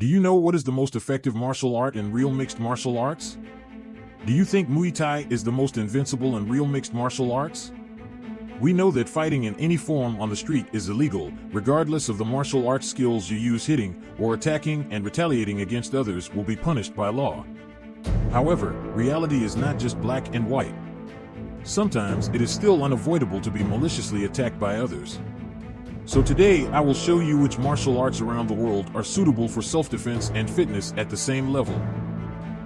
Do you know what is the most effective martial art in real mixed martial arts? Do you think Muay Thai is the most invincible in real mixed martial arts? We know that fighting in any form on the street is illegal, regardless of the martial arts skills you use. Hitting or attacking and retaliating against others will be punished by law. However, reality is not just black and white. Sometimes it is still unavoidable to be maliciously attacked by others. So today I will show you which martial arts around the world are suitable for self-defense and fitness at the same level.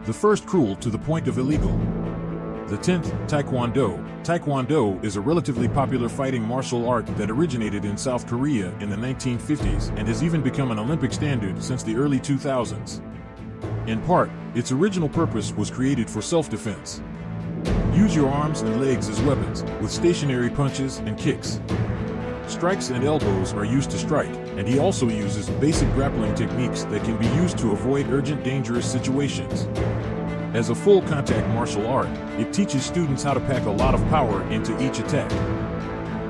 The first, cruel to the point of illegal. The 10th, Taekwondo. Taekwondo is a relatively popular fighting martial art that originated in South Korea in the 1950s and has even become an Olympic standard since the early 2000s. In part, its original purpose was created for self-defense. Use your arms and legs as weapons, with stationary punches and kicks. Strikes and elbows are used to strike, and he also uses basic grappling techniques that can be used to avoid urgent, dangerous situations. As a full contact martial art, it teaches students how to pack a lot of power into each attack.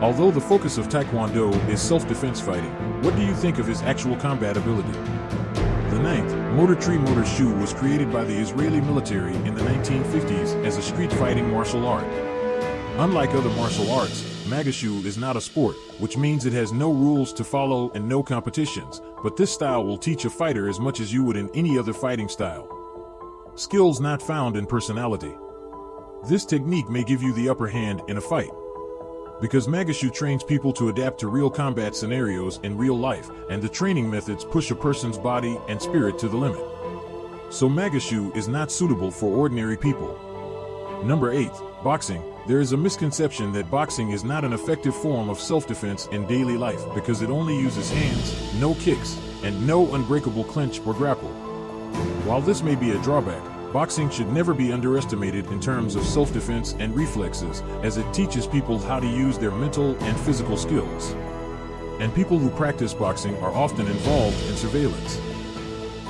Although the focus of Taekwondo is self-defense fighting, what do you think of his actual combat ability? The 9th, Motor Tree. Motor Shu was created by the Israeli military in the 1950s as a street fighting martial art. Unlike other martial arts, Magashu is not a sport, which means it has no rules to follow and no competitions, but this style will teach a fighter as much as you would in any other fighting style. Skills not found in personality. This technique may give you the upper hand in a fight. Because Magashu trains people to adapt to real combat scenarios in real life, and the training methods push a person's body and spirit to the limit. So Magashu is not suitable for ordinary people. Number 8, boxing. There is a misconception that boxing is not an effective form of self-defense in daily life because it only uses hands, no kicks, and no unbreakable clinch or grapple. While this may be a drawback, boxing should never be underestimated in terms of self-defense and reflexes, as it teaches people how to use their mental and physical skills. And people who practice boxing are often involved in surveillance.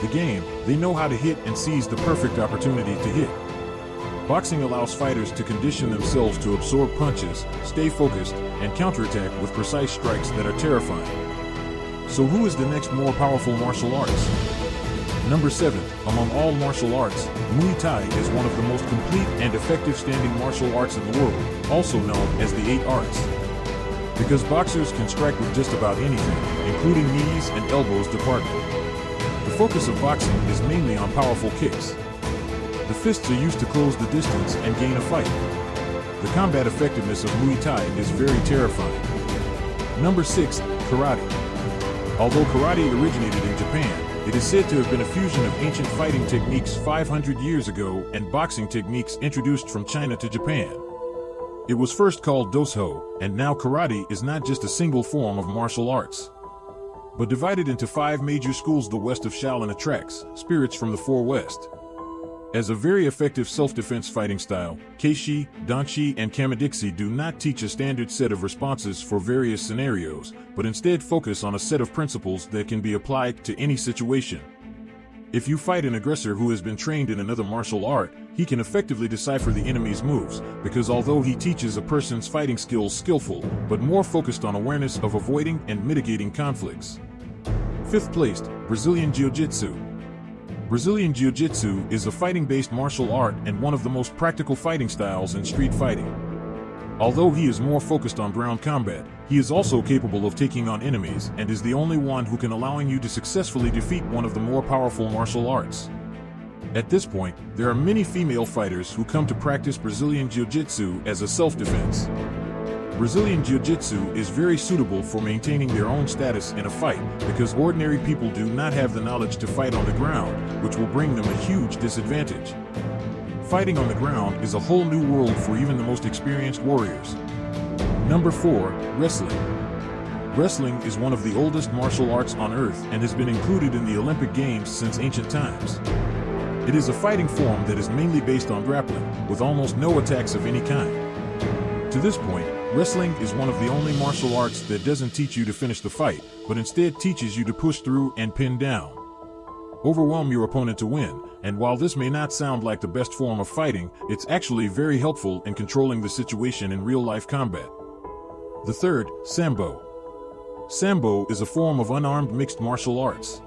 The game, they know how to hit and seize the perfect opportunity to hit. Boxing allows fighters to condition themselves to absorb punches, stay focused, and counterattack with precise strikes that are terrifying. So who is the next more powerful martial arts? Number 7, among all martial arts, Muay Thai is one of the most complete and effective standing martial arts in the world, also known as the 8 arts. Because boxers can strike with just about anything, including knees and elbows department. The focus of boxing is mainly on powerful kicks. The fists are used to close the distance and gain a fight. The combat effectiveness of Muay Thai is very terrifying. Number 6, karate. Although karate originated in Japan, it is said to have been a fusion of ancient fighting techniques 500 years ago and boxing techniques introduced from China to Japan. It was first called Doso, and now karate is not just a single form of martial arts, but divided into 5 major schools. The west of Shaolin attracts spirits from the 4 west. As a very effective self-defense fighting style, Keishi, Danshi, and Kamidixi do not teach a standard set of responses for various scenarios, but instead focus on a set of principles that can be applied to any situation. If you fight an aggressor who has been trained in another martial art, he can effectively decipher the enemy's moves, because although he teaches a person's fighting skills skillful, but more focused on awareness of avoiding and mitigating conflicts. 5th placed, Brazilian Jiu-Jitsu. Brazilian Jiu-Jitsu is a fighting-based martial art and one of the most practical fighting styles in street fighting. Although he is more focused on ground combat, he is also capable of taking on enemies and is the only one who can allowing you to successfully defeat one of the more powerful martial arts. At this point, there are many female fighters who come to practice Brazilian Jiu-Jitsu as a self-defense. Brazilian Jiu-Jitsu is very suitable for maintaining their own status in a fight because ordinary people do not have the knowledge to fight on the ground, which will bring them a huge disadvantage. Fighting on the ground is a whole new world for even the most experienced warriors. Number 4, wrestling. Wrestling is one of the oldest martial arts on earth and has been included in the Olympic Games since ancient times. It is a fighting form that is mainly based on grappling, with almost no attacks of any kind. To this point, wrestling is one of the only martial arts that doesn't teach you to finish the fight, but instead teaches you to push through and pin down. Overwhelm your opponent to win, and while this may not sound like the best form of fighting, it's actually very helpful in controlling the situation in real-life combat. The 3rd, Sambo. Sambo is a form of unarmed mixed martial arts.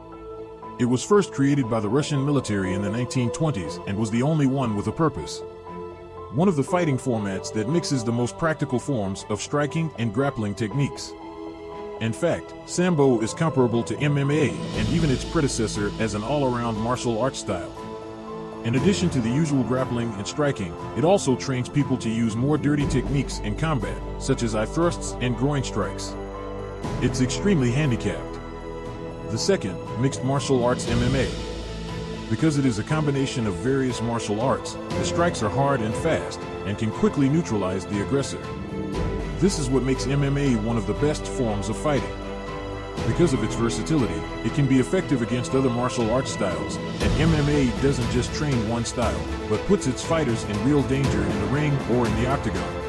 It was first created by the Russian military in the 1920s and was the only one with a purpose. One of the fighting formats that mixes the most practical forms of striking and grappling techniques. In fact, Sambo is comparable to MMA and even its predecessor as an all-around martial arts style. In addition to the usual grappling and striking, it also trains people to use more dirty techniques in combat, such as eye thrusts and groin strikes. It's extremely handicapped. The second, mixed martial arts MMA. Because it is a combination of various martial arts, the strikes are hard and fast, and can quickly neutralize the aggressor. This is what makes MMA one of the best forms of fighting. Because of its versatility, it can be effective against other martial arts styles, and MMA doesn't just train one style, but puts its fighters in real danger in the ring or in the octagon.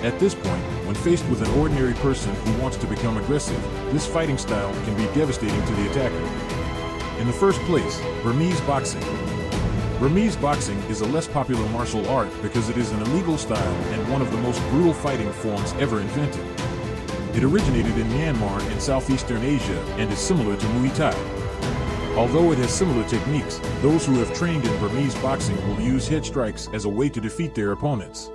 At this point, when faced with an ordinary person who wants to become aggressive, this fighting style can be devastating to the attacker. In the first place, Burmese boxing. Burmese boxing is a less popular martial art because it is an illegal style and one of the most brutal fighting forms ever invented. It originated in Myanmar in southeastern Asia and is similar to Muay Thai. Although it has similar techniques, those who have trained in Burmese boxing will use head strikes as a way to defeat their opponents.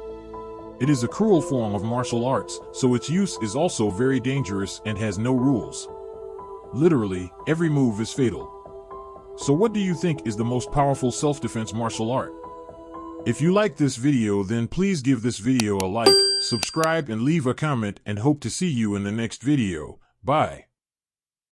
It is a cruel form of martial arts, so its use is also very dangerous and has no rules. Literally, every move is fatal. So what do you think is the most powerful self-defense martial art? If you like this video, then please give this video a like, subscribe and leave a comment, and hope to see you in the next video. Bye.